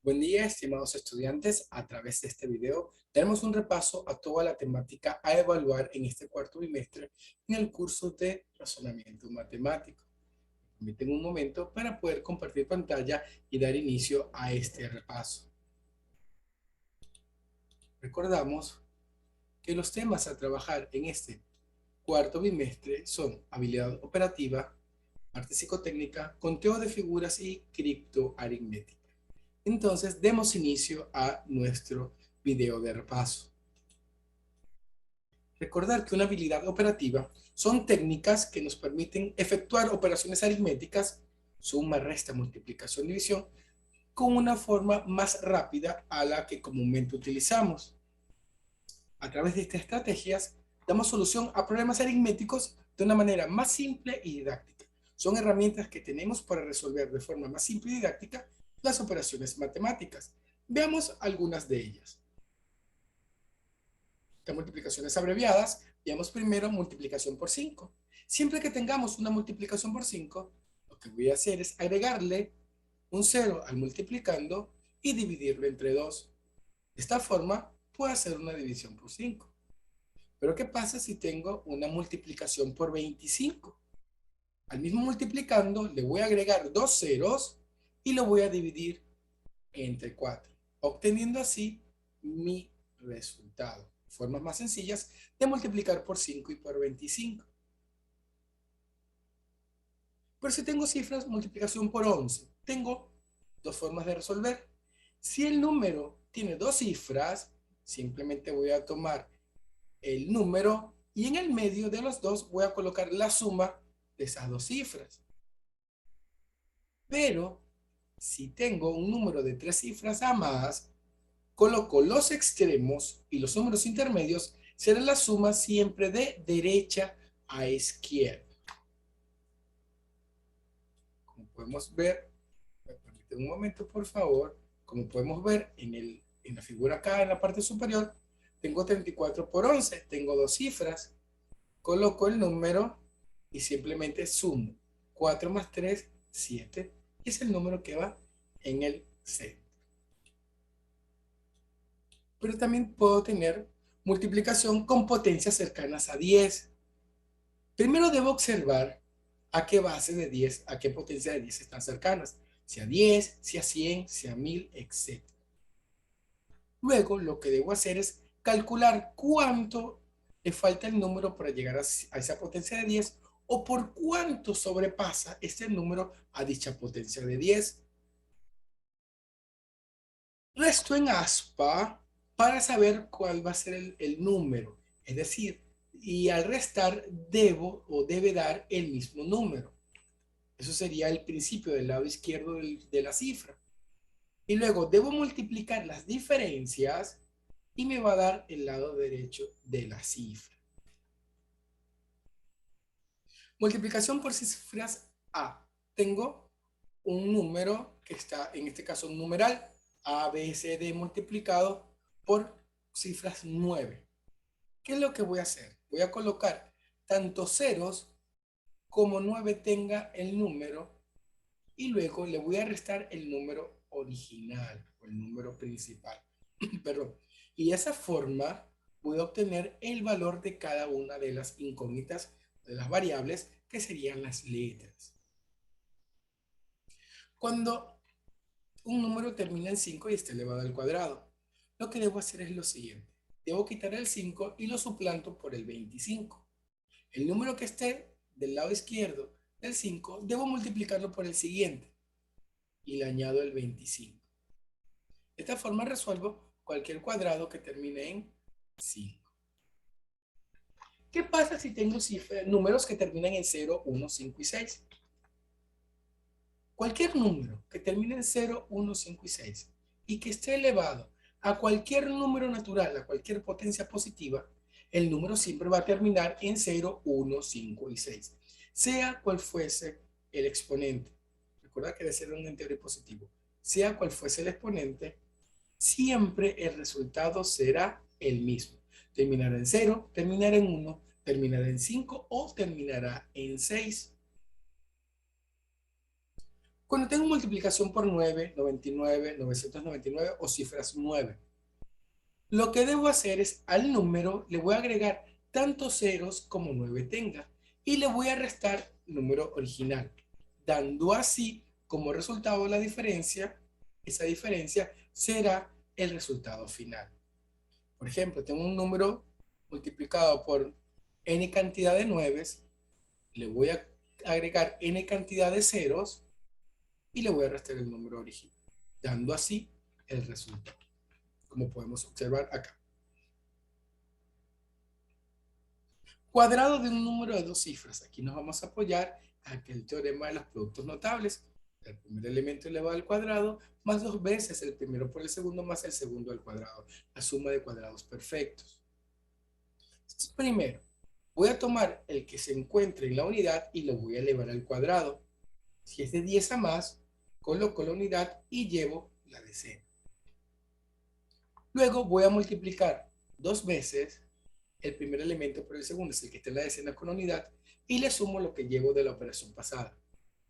Buen día, estimados estudiantes. A través de este video tenemos un repaso a toda la temática a evaluar en este cuarto bimestre en el curso de razonamiento matemático. Permiten un momento para poder compartir pantalla y dar inicio a este repaso. Recordamos que los temas a trabajar en este cuarto bimestre son habilidad operativa, parte psicotécnica, conteo de figuras y criptoaritmética. Entonces, demos inicio a nuestro video de repaso. Recordar que una habilidad operativa son técnicas que nos permiten efectuar operaciones aritméticas, suma, resta, multiplicación, división, con una forma más rápida a la que comúnmente utilizamos. A través de estas estrategias, damos solución a problemas aritméticos de una manera más simple y didáctica. Son herramientas que tenemos para resolver de forma más simple y didáctica las operaciones matemáticas. Veamos algunas de ellas. De multiplicaciones abreviadas, veamos primero multiplicación por 5. Siempre que tengamos una multiplicación por 5, lo que voy a hacer es agregarle un 0 al multiplicando y dividirlo entre 2. De esta forma, puedo hacer una división por 5. Pero ¿qué pasa si tengo una multiplicación por 25? Al mismo multiplicando, le voy a agregar dos ceros y lo voy a dividir entre 4, obteniendo así mi resultado. Formas más sencillas de multiplicar por 5 y por 25. Pero si tengo cifras, multiplicación por 11, tengo dos formas de resolver. Si el número tiene dos cifras, simplemente voy a tomar el número y en el medio de los dos voy a colocar la suma de esas dos cifras. Pero si tengo un número de tres cifras a más, coloco los extremos y los números intermedios será la suma siempre de derecha a izquierda. Como podemos ver, me permiten un momento por favor, como podemos ver en la figura acá en la parte superior, tengo 34 por 11, tengo dos cifras, coloco el número y simplemente sumo. 4 más 3, 7, y es el número que va en el centro. Pero también puedo tener multiplicación con potencias cercanas a 10. Primero debo observar a qué base de 10, a qué potencia de 10 están cercanas, si a 10, si a 100, si a 1000, etc. Luego lo que debo hacer es calcular cuánto le falta el número para llegar a esa potencia de 10 o por cuánto sobrepasa este número a dicha potencia de 10. Resto en aspa para saber cuál va a ser el número. Es decir, y al restar debo o debe dar el mismo número. Eso sería el principio del lado izquierdo de la cifra. Y luego debo multiplicar las diferencias y me va a dar el lado derecho de la cifra. Multiplicación por cifras A. Tengo un número que está, en este caso un numeral, A, B, C, D multiplicado por cifras 9. ¿Qué es lo que voy a hacer? Voy a colocar tanto ceros como 9 tenga el número y luego le voy a restar el número original o el número principal. Perdón. Y de esa forma voy a obtener el valor de cada una de las incógnitas, de las variables que serían las letras. Cuando un número termina en 5 y está elevado al cuadrado, lo que debo hacer es lo siguiente. Debo quitar el 5 y lo suplanto por el 25. El número que esté del lado izquierdo del 5 debo multiplicarlo por el siguiente y le añado el 25. De esta forma resuelvo cualquier cuadrado que termine en 5. ¿Qué pasa si tengo números que terminan en 0, 1, 5 y 6? Cualquier número que termine en 0, 1, 5 y 6 y que esté elevado a cualquier número natural, a cualquier potencia positiva, el número siempre va a terminar en 0, 1, 5 y 6, sea cual fuese el exponente. Recuerda que debe ser un entero positivo. Sea cual fuese el exponente, siempre el resultado será el mismo. Terminará en 0, terminará en 1, terminará en 5 o terminará en 6. Cuando tengo multiplicación por 9, 99, 999 o cifras 9, lo que debo hacer es al número le voy a agregar tantos ceros como 9 tenga y le voy a restar el número original, dando así como resultado la diferencia, esa diferencia será el resultado final. Por ejemplo, tengo un número multiplicado por n cantidad de 9, le voy a agregar n cantidad de ceros y le voy a restar el número original, dando así el resultado, como podemos observar acá. Cuadrado de un número de dos cifras. Aquí nos vamos a apoyar a aquel teorema de los productos notables. El primer elemento elevado al cuadrado más dos veces el primero por el segundo más el segundo al cuadrado. La suma de cuadrados perfectos. Primero, voy a tomar el que se encuentre en la unidad y lo voy a elevar al cuadrado. Si es de 10 a más, coloco la unidad y llevo la decena. Luego voy a multiplicar dos veces el primer elemento por el segundo, es el que está en la decena con unidad, y le sumo lo que llevo de la operación pasada.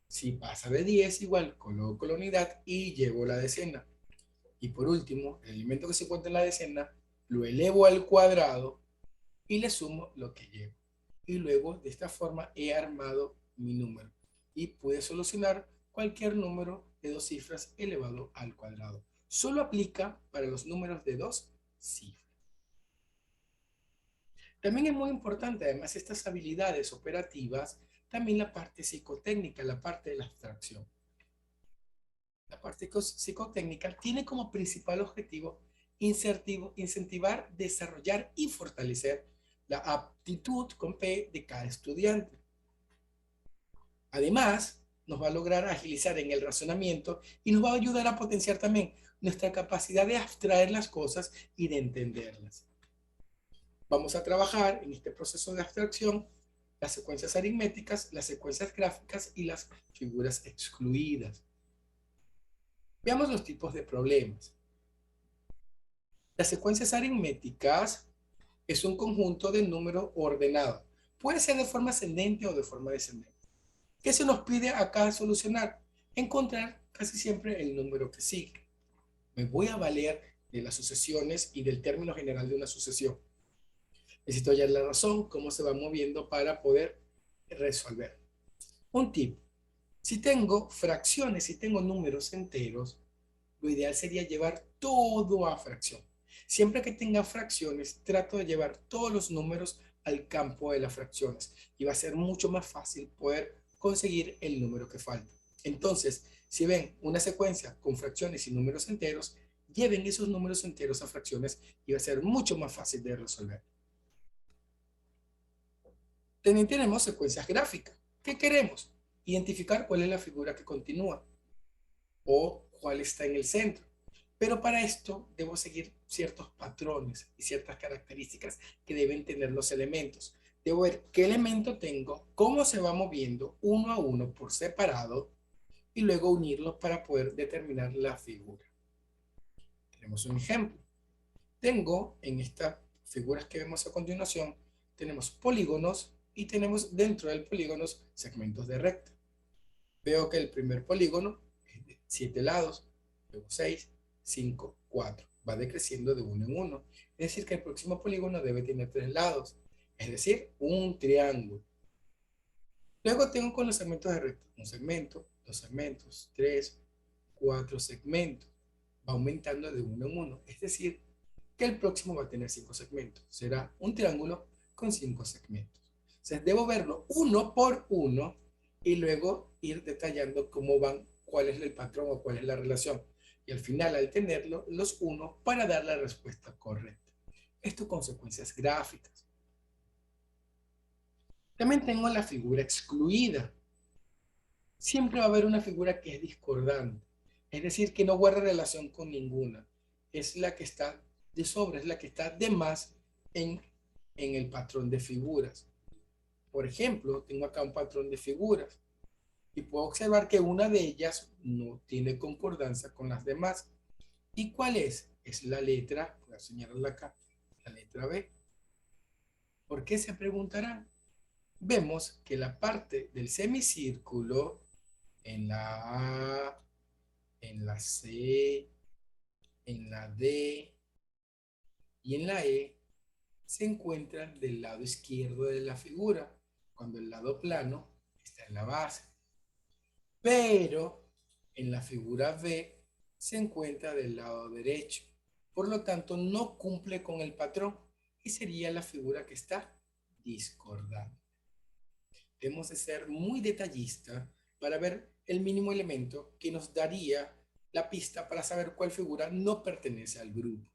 Si pasa de 10, igual coloco la unidad y llevo la decena. Y por último, el elemento que se encuentra en la decena, lo elevo al cuadrado y le sumo lo que llevo. Y luego, de esta forma, he armado mi número. Y pude solucionar cualquier número de dos cifras elevado al cuadrado. Solo aplica para los números de dos cifras. También es muy importante, además, estas habilidades operativas, también la parte psicotécnica, la parte de la abstracción. La parte psicotécnica tiene como principal objetivo incentivar, desarrollar y fortalecer la aptitud con P de cada estudiante. Además, nos va a lograr agilizar en el razonamiento y nos va a ayudar a potenciar también nuestra capacidad de abstraer las cosas y de entenderlas. Vamos a trabajar en este proceso de abstracción las secuencias aritméticas, las secuencias gráficas y las figuras excluidas. Veamos los tipos de problemas. Las secuencias aritméticas es un conjunto de números ordenados. Puede ser de forma ascendente o de forma descendente. ¿Qué se nos pide acá solucionar? Encontrar casi siempre el número que sigue. Me voy a valer de las sucesiones y del término general de una sucesión. Necesito hallar la razón, cómo se va moviendo para poder resolver. Un tip. Si tengo fracciones, si tengo números enteros, lo ideal sería llevar todo a fracción. Siempre que tenga fracciones, trato de llevar todos los números al campo de las fracciones y va a ser mucho más fácil poder conseguir el número que falta. Entonces, si ven una secuencia con fracciones y números enteros, lleven esos números enteros a fracciones y va a ser mucho más fácil de resolver. También tenemos secuencias gráficas. ¿Qué queremos? Identificar cuál es la figura que continúa o cuál está en el centro. Pero para esto debo seguir ciertos patrones y ciertas características que deben tener los elementos. Debo ver qué elemento tengo, cómo se va moviendo uno a uno por separado y luego unirlos para poder determinar la figura. Tenemos un ejemplo. Tengo en estas figuras que vemos a continuación, tenemos polígonos y tenemos dentro del polígonos segmentos de recta. Veo que el primer polígono es de 7 lados, luego 6, 5, 4. Va decreciendo de uno en uno. Es decir, que el próximo polígono debe tener 3 lados, es decir, un triángulo. Luego tengo con los segmentos de recta un segmento, dos segmentos, 3, 4 segmentos. Va aumentando de uno en uno, es decir, que el próximo va a tener 5 segmentos. Será un triángulo con 5 segmentos. Entonces debo verlo uno por uno y luego ir detallando cómo van, cuál es el patrón o cuál es la relación. Y al final, al tenerlo, los uno para dar la respuesta correcta. Esto consecuencias gráficas. También tengo la figura excluida. Siempre va a haber una figura que es discordante. Es decir, que no guarda relación con ninguna. Es la que está de sobra, es la que está de más en el patrón de figuras. Por ejemplo, tengo acá un patrón de figuras y puedo observar que una de ellas no tiene concordancia con las demás. ¿Y cuál es? Es la letra, voy a señalarla acá, la letra B. ¿Por qué se preguntarán? Vemos que la parte del semicírculo en la A, en la C, en la D y en la E se encuentran del lado izquierdo de la figura, cuando el lado plano está en la base. Pero en la figura B se encuentra del lado derecho. Por lo tanto, no cumple con el patrón y sería la figura que está discordante. Debemos de ser muy detallistas para ver el mínimo elemento que nos daría la pista para saber cuál figura no pertenece al grupo.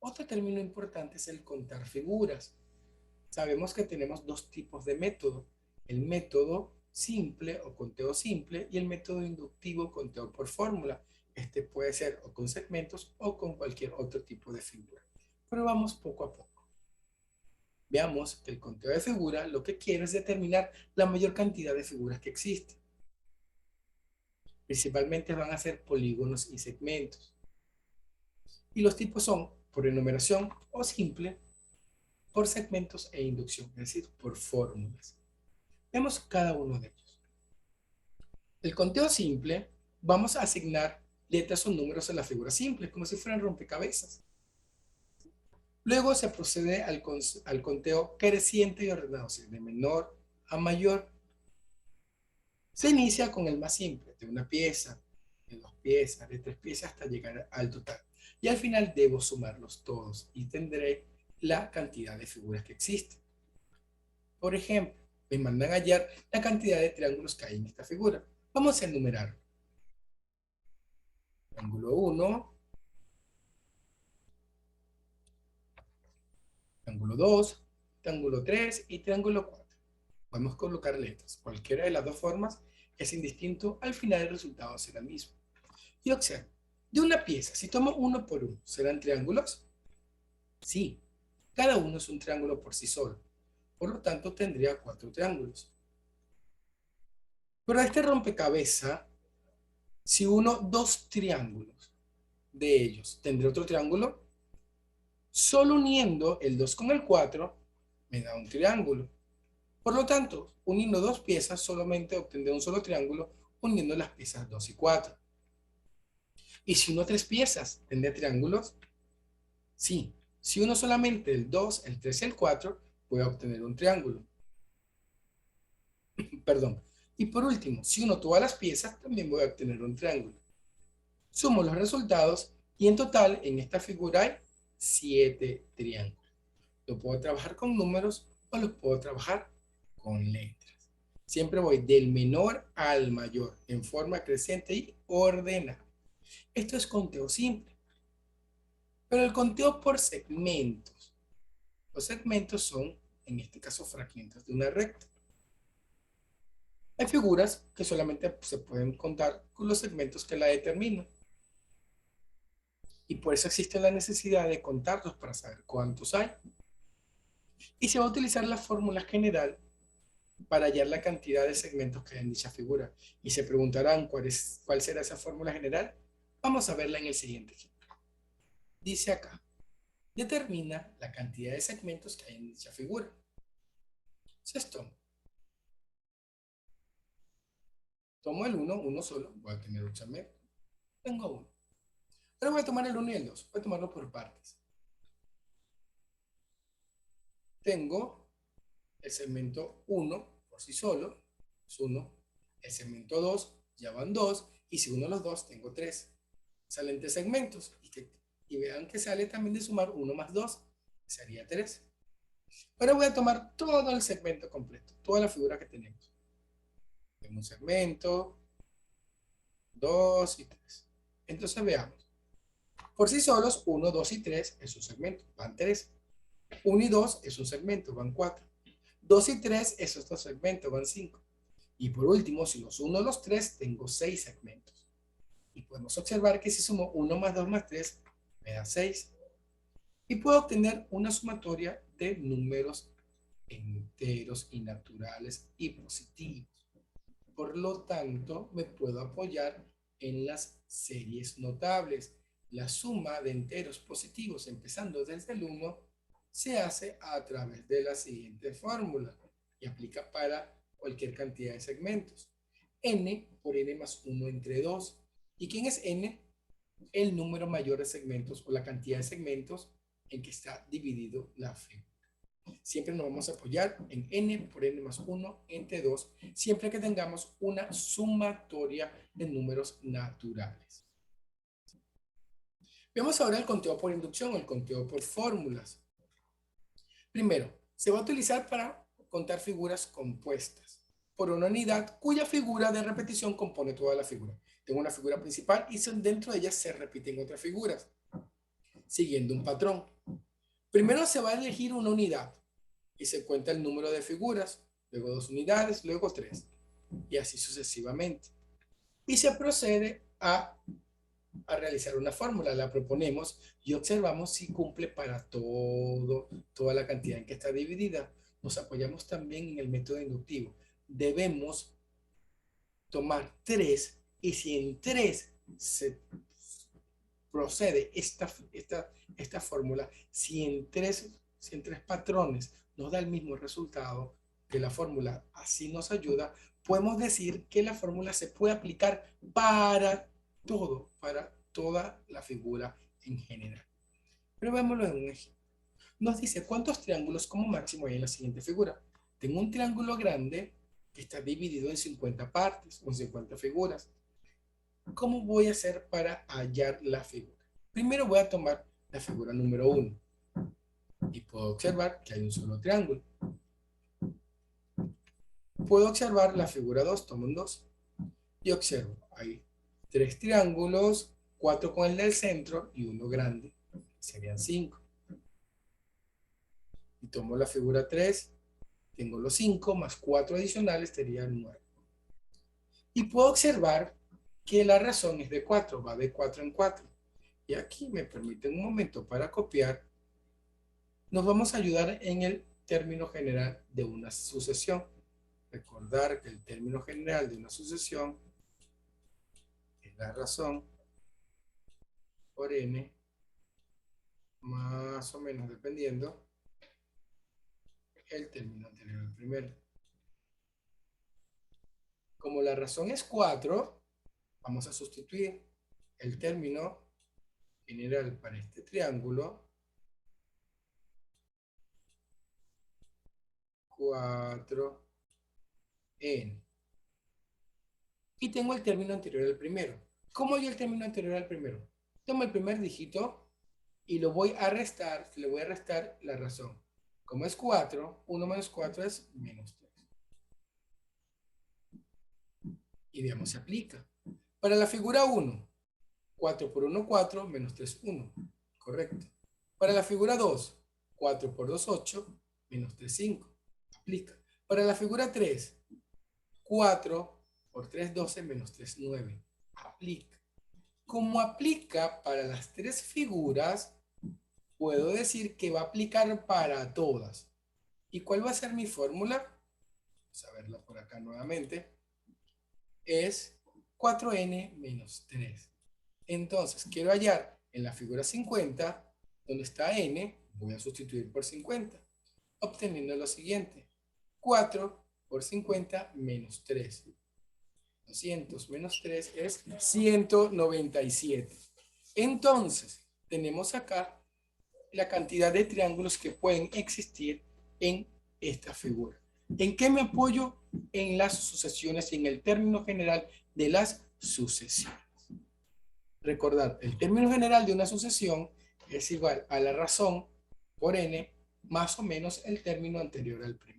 Otro término importante es el contar figuras. Sabemos que tenemos dos tipos de método: el método simple o conteo simple y el método inductivo conteo por fórmula. Este puede ser o con segmentos o con cualquier otro tipo de figura. Pero vamos poco a poco. Veamos que el conteo de figuras lo que quiere es determinar la mayor cantidad de figuras que existen. Principalmente van a ser polígonos y segmentos. Y los tipos son por enumeración o simple, por segmentos e inducción, es decir, por fórmulas. Vemos cada uno de ellos. El conteo simple, vamos a asignar letras o números a la figura simple, como si fueran rompecabezas. Luego se procede al conteo creciente y ordenado, o sea, de menor a mayor. Se inicia con el más simple, de una pieza, de dos piezas, de tres piezas, hasta llegar al total. Y al final debo sumarlos todos y tendré la cantidad de figuras que existen. Por ejemplo, me mandan a hallar la cantidad de triángulos que hay en esta figura. Vamos a enumerar. Triángulo 1, triángulo 2, triángulo 3 y triángulo 4. Podemos colocar letras. Cualquiera de las dos formas es indistinto. Al final el resultado será el mismo. Y observa, de una pieza, si tomo uno por uno, ¿serán triángulos? Sí, cada uno es un triángulo por sí solo. Por lo tanto, tendría 4 triángulos. Pero a este rompecabezas, si uno dos triángulos de ellos, ¿tendré otro triángulo? Solo uniendo el 2 con el 4 me da un triángulo. Por lo tanto, uniendo dos piezas solamente obtendré un solo triángulo uniendo las piezas 2 y 4. ¿Y si uno tres piezas, tendré triángulos? Sí. Si uno solamente el 2, el 3 y el 4, voy a obtener un triángulo. Perdón. Y por último, si uno todas las piezas, también voy a obtener un triángulo. Sumo los resultados y en total en esta figura hay 7 triángulos. Lo puedo trabajar con números o lo puedo trabajar con letras. Siempre voy del menor al mayor en forma creciente y ordenada. Esto es conteo simple. Pero el conteo por segmentos. Los segmentos son, en este caso, fragmentos de una recta. Hay figuras que solamente se pueden contar con los segmentos que la determinan. Y por eso existe la necesidad de contarlos para saber cuántos hay. Y se va a utilizar la fórmula general para hallar la cantidad de segmentos que hay en dicha figura. Y se preguntarán cuál será esa fórmula general. Vamos a verla en el siguiente ejemplo. Dice acá, determina la cantidad de segmentos que hay en dicha figura. Esto, tomo el 1, uno solo, voy a tener un segmento. Tengo uno. Pero voy a tomar el 1 y el 2, voy a tomarlo por partes. Tengo el segmento 1 por sí solo, es 1. El segmento 2 ya van 2. Y si uno los dos, tengo 3. Salen 3 segmentos. Y vean que sale también de sumar 1 más 2, sería 3. Ahora voy a tomar todo el segmento completo, toda la figura que tenemos. Tengo un segmento, 2 y 3. Entonces veamos. Por sí solos, 1, 2 y 3 es un segmento, van 3. 1 y 2 es un segmento, van 4. 2 y 3 es otro segmento, van 5. Y por último, si los uno los 3, tengo 6 segmentos. Y podemos observar que si sumo 1 más 2 más 3, me da 6. Y puedo obtener una sumatoria de números enteros y naturales y positivos. Por lo tanto, me puedo apoyar en las series notables. La suma de enteros positivos, empezando desde el 1, se hace a través de la siguiente fórmula. y aplica para cualquier cantidad de segmentos. N por n más 1 entre 2. ¿Y quién es n? El número mayor de segmentos o la cantidad de segmentos en que está dividido la figura. Siempre nos vamos a apoyar en n por n más 1 entre 2, siempre que tengamos una sumatoria de números naturales. Veamos ahora el conteo por inducción o el conteo por fórmulas. Primero, se va a utilizar para contar figuras compuestas por una unidad cuya figura de repetición compone toda la figura. Tengo una figura principal y dentro de ella se repiten otras figuras, siguiendo un patrón. Primero se va a elegir una unidad y se cuenta el número de figuras, luego 2 unidades, luego 3, y así sucesivamente. Y se procede a realizar una fórmula, la proponemos y observamos si cumple para toda la cantidad en que está dividida. Nos apoyamos también en el método inductivo. Debemos tomar 3 y si en 3 se procede esta fórmula, si en tres patrones nos da el mismo resultado que la fórmula así nos ayuda, podemos decir que la fórmula se puede aplicar para todo, para toda la figura en general. Pero veámoslo en un ejemplo. Nos dice cuántos triángulos como máximo hay en la siguiente figura. Tengo un triángulo grande que está dividido en 50 partes o en 50 figuras. ¿Cómo voy a hacer para hallar la figura? Primero voy a tomar la figura número 1 y puedo observar que hay un solo triángulo. Puedo observar la figura 2, tomo un 2 y observo, hay 3 triángulos, 4 con el del centro y uno grande, serían 5. Y tomo la figura 3, tengo los 5 más 4 adicionales, serían 9. Y puedo observar que la razón es de 4, va de 4 en 4. Y aquí me permiten un momento para copiar. Nos vamos a ayudar en el término general de una sucesión. Recordar que el término general de una sucesión es la razón por n, más o menos dependiendo, el término anterior al primero. Como la razón es 4, vamos a sustituir el término general para este triángulo 4n. Y tengo el término anterior al primero. ¿Cómo hay el término anterior al primero? Tomo el primer dígito y lo voy a restar, le voy a restar la razón. Como es 4, 1 menos 4 es menos 3. Y veamos, se aplica. Para la figura 1, 4 por 1, 4, menos 3, 1. Correcto. Para la figura 2, 4 por 2, 8, menos 3, 5. Aplica. Para la figura 3, 4 por 3, 12, menos 3, 9. Aplica. Como aplica para las tres figuras, puedo decir que va a aplicar para todas. ¿Y cuál va a ser mi fórmula? Vamos a verla por acá nuevamente. Es 4n menos 3. Entonces, quiero hallar en la figura 50, donde está n, voy a sustituir por 50, obteniendo lo siguiente. 4 por 50 menos 3. 200 menos 3 es 197. Entonces, tenemos acá la cantidad de triángulos que pueden existir en esta figura. ¿En qué me apoyo? En las sucesiones y en el término general de las sucesiones. Recordad, el término general de una sucesión es igual a la razón por n más o menos el término anterior al primero.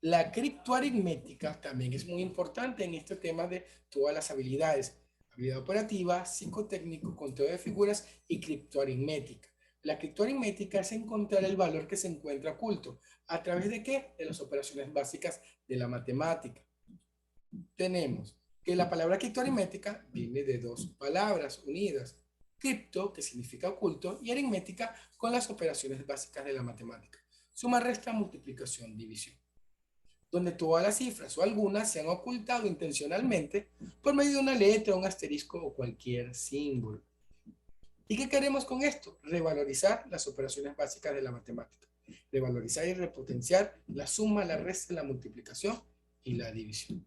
La criptoaritmética también es muy importante en este tema de todas las habilidades. Habilidad operativa, psicotécnico, conteo de figuras y criptoaritmética. La criptoaritmética es encontrar el valor que se encuentra oculto. ¿A través de qué? De las operaciones básicas de la matemática. Tenemos que la palabra criptoaritmética viene de dos palabras unidas. Cripto, que significa oculto, y aritmética con las operaciones básicas de la matemática. Suma, resta, multiplicación, división. Donde todas las cifras o algunas se han ocultado intencionalmente por medio de una letra, un asterisco o cualquier símbolo. ¿Y qué queremos con esto? Revalorizar las operaciones básicas de la matemática. Revalorizar y repotenciar la suma, la resta, la multiplicación y la división.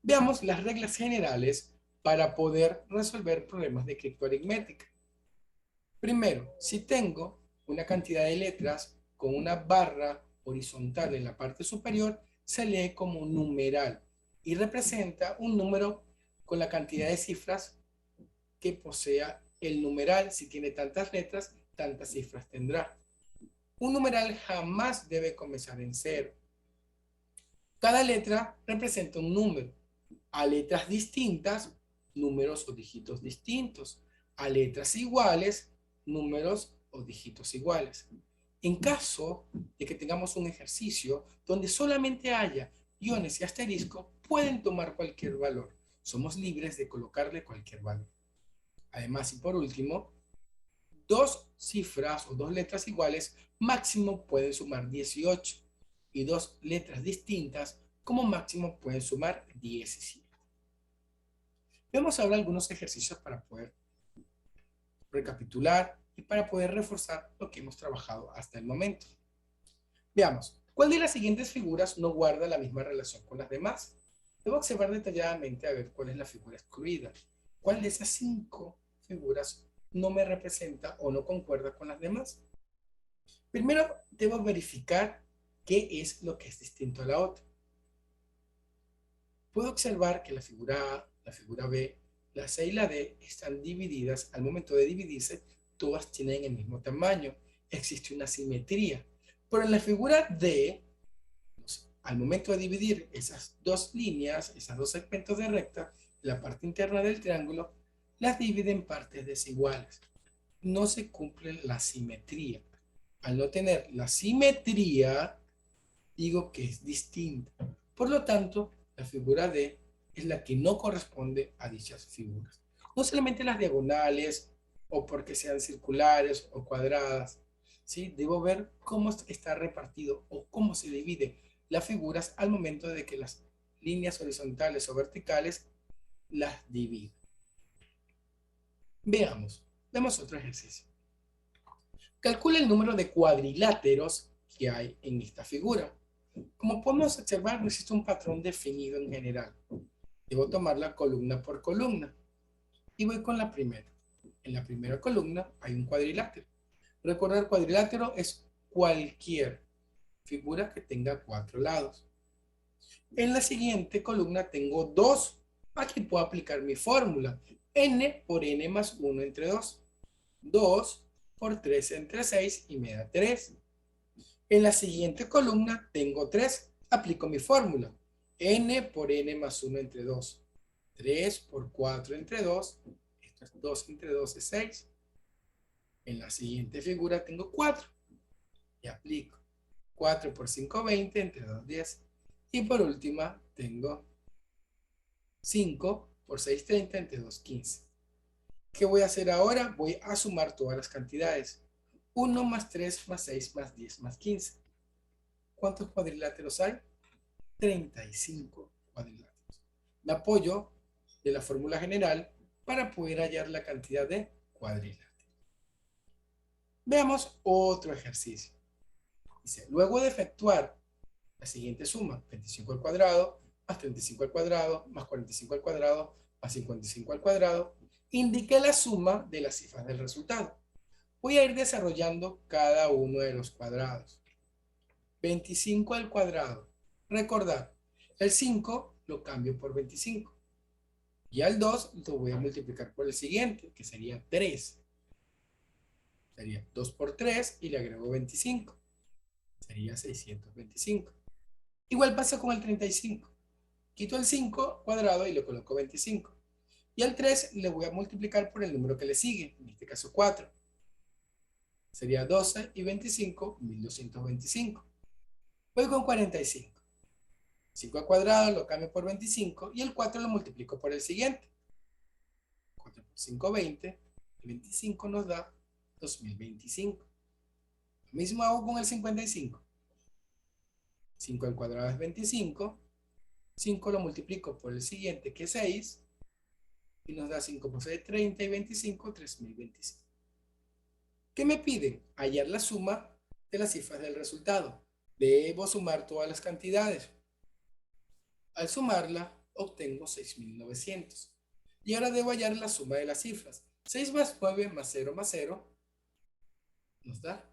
Veamos las reglas generales para poder resolver problemas de criptoaritmética. Primero, si tengo una cantidad de letras con una barra horizontal en la parte superior, se lee como un numeral y representa un número con la cantidad de cifras que posea el numeral. Si tiene tantas letras, tantas cifras tendrá. Un numeral jamás debe comenzar en cero. Cada letra representa un número. A letras distintas, números o dígitos distintos. A letras iguales, números o dígitos iguales. En caso de que tengamos un ejercicio donde solamente haya guiones y asterisco, pueden tomar cualquier valor. Somos libres de colocarle cualquier valor. Además, y por último, dos cifras o dos letras iguales máximo pueden sumar 18 y dos letras distintas como máximo pueden sumar 17. Vemos ahora algunos ejercicios para poder recapitular y para poder reforzar lo que hemos trabajado hasta el momento. Veamos, ¿cuál de las siguientes figuras no guarda la misma relación con las demás? Debo observar detalladamente a ver cuál es la figura excluida. ¿Cuál de esas 5 figuras no me representa o no concuerda con las demás? Primero, debo verificar qué es lo que es distinto a la otra. Puedo observar que la figura A, la figura B, la C y la D están divididas. Al momento de dividirse, todas tienen el mismo tamaño. Existe una simetría. Pero en la figura D, al momento de dividir esas dos líneas, esos dos segmentos de recta, la parte interna del triángulo, las divide en partes desiguales. No se cumple la simetría. Al no tener la simetría, digo que es distinta. Por lo tanto, la figura D es la que no corresponde a dichas figuras. No solamente las diagonales o porque sean circulares o cuadradas, ¿sí? Debo ver cómo está repartido o cómo se divide las figuras al momento de que las líneas horizontales o verticales las divido. Veamos otro ejercicio. Calcula el número de cuadriláteros que hay en esta figura. Como podemos observar, no existe un patrón definido en general. Debo tomarla columna por columna. Y voy con la primera. En la primera columna hay un cuadrilátero. Recordar, cuadrilátero es cualquier figura que tenga 4 lados. En la siguiente columna tengo 2. Aquí puedo aplicar mi fórmula. N por N más 1 entre 2. 2 por 3 entre 6 y me da 3. En la siguiente columna tengo 3. Aplico mi fórmula. N por N más 1 entre 2. 3 por 4 entre 2. Esto es 2 entre 2 es 6. En la siguiente figura tengo 4. Y aplico. 4 por 5, 20 entre 2, 10. Y por última tengo 5 por 6, 30 entre 2, 15. ¿Qué voy a hacer ahora? Voy a sumar todas las cantidades. 1 más 3 más 6 más 10 más 15. ¿Cuántos cuadriláteros hay? 35 cuadriláteros. Me apoyo de la fórmula general para poder hallar la cantidad de cuadriláteros. Veamos otro ejercicio. Dice, luego de efectuar la siguiente suma, 25 al cuadrado, más 35 al cuadrado, más 45 al cuadrado, más 55 al cuadrado, indique la suma de las cifras del resultado. Voy a ir desarrollando cada uno de los cuadrados. 25 al cuadrado. Recordar, el 5 lo cambio por 25. Y al 2 lo voy a multiplicar por el siguiente, que sería 3. Sería 2 por 3 y le agrego 25. Sería 625. Igual pasa con el 35. Quito el 5 cuadrado y le coloco 25. Y al 3 le voy a multiplicar por el número que le sigue, en este caso 4. Sería 12 y 25, 1225. Voy con 45. 5 al cuadrado lo cambio por 25 y el 4 lo multiplico por el siguiente. 4 por 5, 20. El 25 nos da 2025. Lo mismo hago con el 55. 5 al cuadrado es 25. 5 lo multiplico por el siguiente, que es 6. Y nos da 5 por 6, 30 y 25, 3025. ¿Qué me piden? Hallar la suma de las cifras del resultado. Debo sumar todas las cantidades. Al sumarla, obtengo 6.900. Y ahora debo hallar la suma de las cifras. 6 más 9 más 0 nos da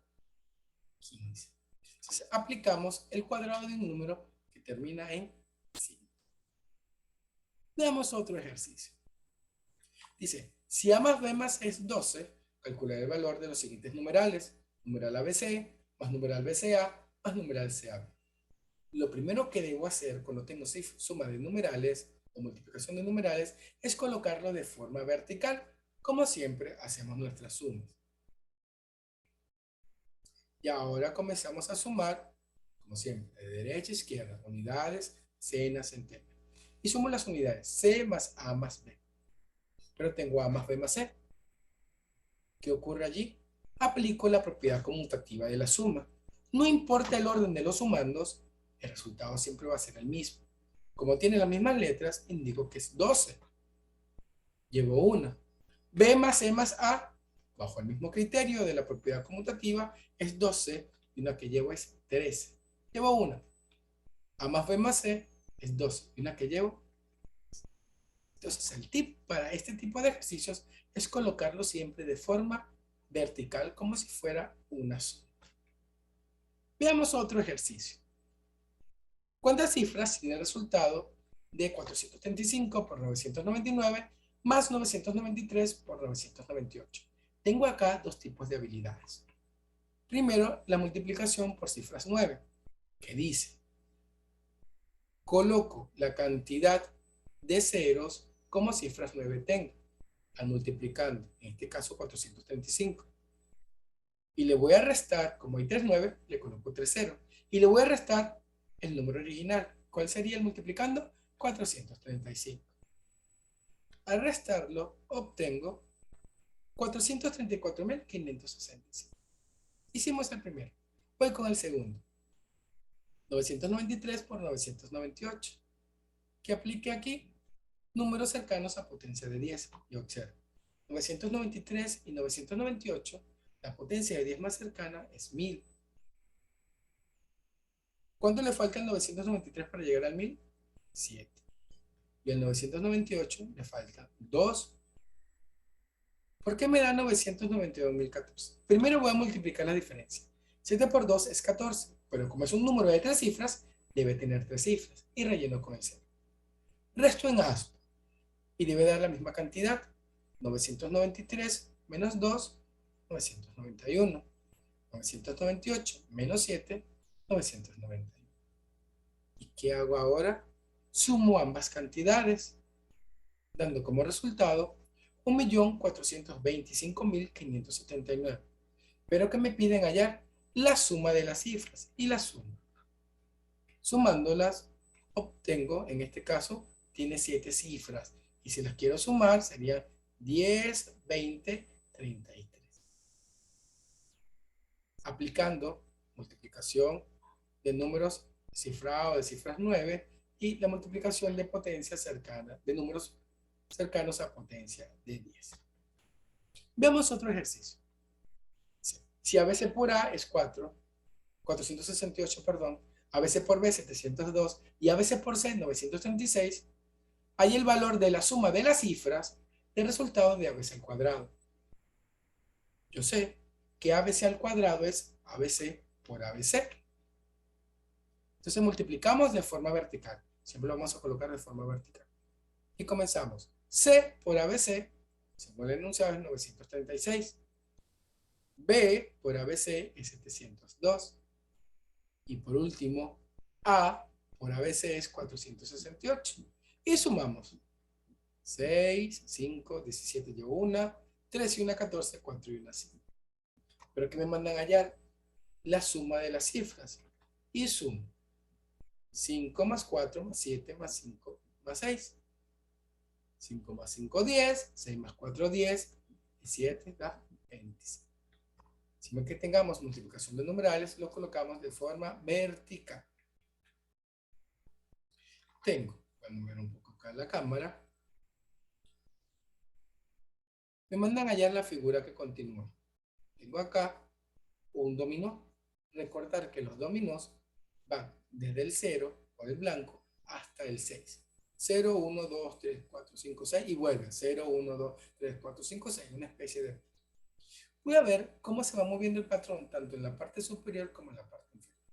15. Entonces, aplicamos el cuadrado de un número que termina en 5. Veamos otro ejercicio. Dice, si A más B más C es 12, calcular el valor de los siguientes numerales. Numeral ABC más numeral BCA más numeral CAB. Lo primero que debo hacer cuando tengo suma de numerales o multiplicación de numerales es colocarlo de forma vertical. Como siempre, hacemos nuestras sumas. Y ahora comenzamos a sumar, como siempre, de derecha a izquierda, unidades, decenas, centenas. Y sumo las unidades, C más A más B. Pero tengo A más B más C. ¿Qué ocurre allí? Aplico la propiedad conmutativa de la suma. No importa el orden de los sumandos, el resultado siempre va a ser el mismo. Como tiene las mismas letras, indico que es 12. Llevo una. B más C más A, bajo el mismo criterio de la propiedad conmutativa, es 12 y una que llevo es 13. Llevo una. A más B más C es 12 y una que llevo. Entonces, el tip para este tipo de ejercicios es colocarlo siempre de forma vertical, como si fuera una suma. Veamos otro ejercicio. ¿Cuántas cifras tiene el resultado de 435 por 999 más 993 por 998? Tengo acá dos tipos de habilidades. Primero, la multiplicación por cifras 9, que dice, coloco la cantidad de ceros como cifras 9 tengo, al multiplicando, en este caso 435. Y le voy a restar, como hay 3 9, le coloco 3 ceros. Y le voy a restar el número original. ¿Cuál sería el multiplicando? 435. Al restarlo, obtengo 434.565. Hicimos el primero. Voy con el segundo. 993 por 998. ¿Qué aplique aquí? Números cercanos a potencia de 10. Y observo. 993 y 998, la potencia de 10 más cercana es 1000. ¿Cuánto le falta al 993 para llegar al 1000? 7. Y al 998 le falta 2. ¿Por qué me da 992.014? Primero voy a multiplicar la diferencia. 7 por 2 es 14, pero como es un número de 3 cifras, debe tener 3 cifras y relleno con el 0. Resto en aspa y debe dar la misma cantidad. 993 menos 2, 991. 998 menos 7, 991. ¿Y qué hago ahora? Sumo ambas cantidades, dando como resultado 1.425.579. Pero que me piden hallar la suma de las cifras y la suma. Sumándolas, obtengo, en este caso, tiene 7 cifras. Y si las quiero sumar, serían 10, 20, 33. Aplicando multiplicación de números cifrados de cifras 9 y la multiplicación de potencia cercana, de números cercanos a potencia de 10. Veamos otro ejercicio. Si ABC por A es 468, perdón, ABC por B 702 y ABC por C 936, hay el valor de la suma de las cifras del resultado de ABC al cuadrado. Yo sé que ABC al cuadrado es ABC por ABC. Entonces multiplicamos de forma vertical. Siempre lo vamos a colocar de forma vertical. Y comenzamos. C por ABC, según el enunciado, es 936. B por ABC es 702. Y por último, A por ABC es 468. Y sumamos. 6, 5, 17 y 1, 3 y 1, 14, 4 y 1, 5. Pero que me mandan a hallar la suma de las cifras. Y sumo. 5 más 4 más 7 más 5 más 6. 5 más 5, 10. 6 más 4, 10. Y 7 da 25. Siempre que tengamos multiplicación de numerales, lo colocamos de forma vertical. Tengo, voy a mover un poco acá la cámara. Me mandan a hallar la figura que continúa. Tengo acá un dominó. Recordar que los dominós van desde el 0 o el blanco hasta el 6. 0, 1, 2, 3, 4, 5, 6 y vuelve. 0, 1, 2, 3, 4, 5, 6. Una especie de... Voy a ver cómo se va moviendo el patrón tanto en la parte superior como en la parte inferior.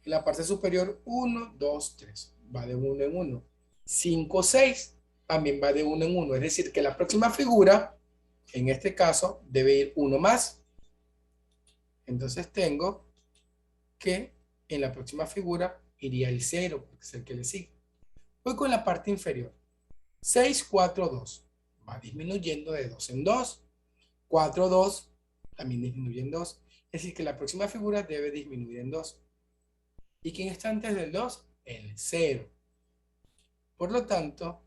En la parte superior, 1, 2, 3. Va de 1 en 1. 5, 6 también va de 1 en 1. Es decir, que la próxima figura, en este caso, debe ir 1 más. Entonces tengo que en la próxima figura iría el 0, porque es el que le sigue. Voy con la parte inferior. 6, 4, 2. Va disminuyendo de 2 en 2. 4, 2. También disminuye en 2. Es decir, que la próxima figura debe disminuir en 2. ¿Y quién está antes del 2? El 0. Por lo tanto,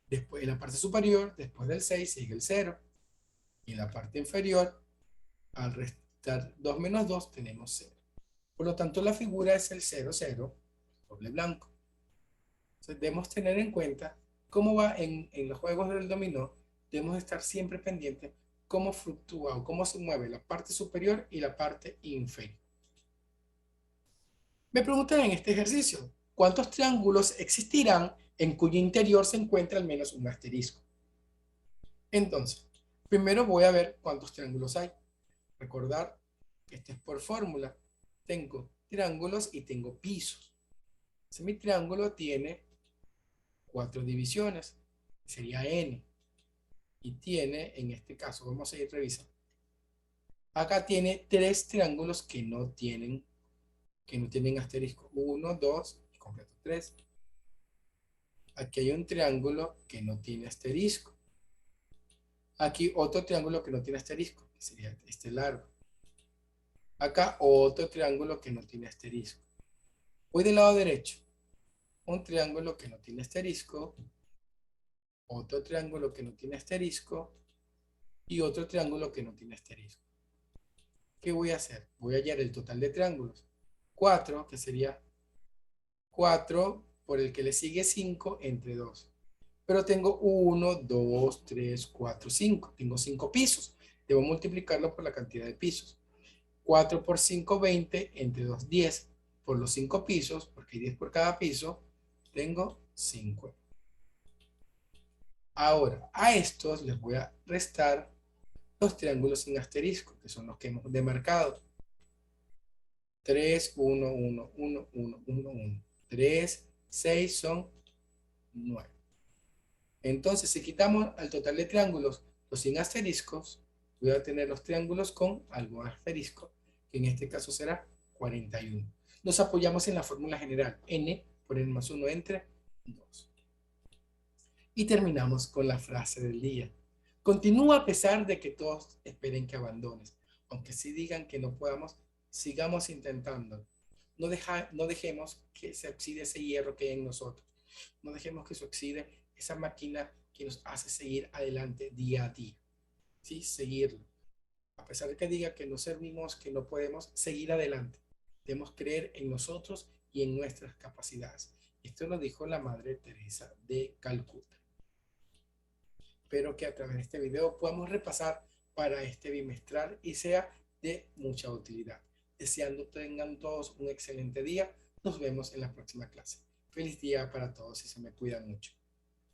después en la parte superior, después del 6, sigue el 0. Y en la parte inferior, al restar 2 menos 2, tenemos 0. Por lo tanto, la figura es el 0, 0, doble blanco. Entonces, debemos tener en cuenta cómo va en los juegos del dominó. Debemos estar siempre pendientes cómo fluctúa o cómo se mueve la parte superior y la parte inferior. Me preguntan en este ejercicio, ¿cuántos triángulos existirán en cuyo interior se encuentra al menos un asterisco? Entonces, primero voy a ver cuántos triángulos hay. Recordar que esto es por fórmula. Tengo triángulos y tengo pisos. Entonces, mi triángulo tiene 4 divisiones, sería n. Y tiene, en este caso, vamos a ir revisando. Acá tiene 3 triángulos que no tienen asterisco. 1, 2 y completo 3. Aquí hay un triángulo que no tiene asterisco. Aquí otro triángulo que no tiene asterisco, que sería este largo. Acá otro triángulo que no tiene asterisco. Voy del lado derecho. Un triángulo que no tiene asterisco. Otro triángulo que no tiene asterisco. Y otro triángulo que no tiene asterisco. ¿Qué voy a hacer? Voy a hallar el total de triángulos. 4, que sería 4 por el que le sigue 5 entre 2. Pero tengo 1, 2, 3, 4, 5. Tengo 5 pisos. Debo multiplicarlo por la cantidad de pisos. 4 por 5, 20, entre 2, 10. Por los 5 pisos, porque hay 10 por cada piso, tengo 5. Ahora, a estos les voy a restar los triángulos sin asterisco, que son los que hemos demarcado. 3, 1, 1, 1, 1, 1, 1. 3, 6 son 9. Entonces, si quitamos al total de triángulos los sin asteriscos, voy a tener los triángulos con algún asterisco, que en este caso será 41. Nos apoyamos en la fórmula general, n por n más 1 entre 2. Y terminamos con la frase del día. Continúa a pesar de que todos esperen que abandones. Aunque sí digan que no podamos, sigamos intentando. No dejemos que se oxide ese hierro que hay en nosotros. No dejemos que se oxide esa máquina que nos hace seguir adelante día a día. ¿Sí? Seguirlo. A pesar de que diga que no servimos, que no podemos, seguir adelante. Debemos creer en nosotros y en nuestras capacidades. Esto lo dijo la Madre Teresa de Calcuta. Espero que a través de este video podamos repasar para este bimestral y sea de mucha utilidad. Deseando tengan todos un excelente día. Nos vemos en la próxima clase. Feliz día para todos y se me cuidan mucho.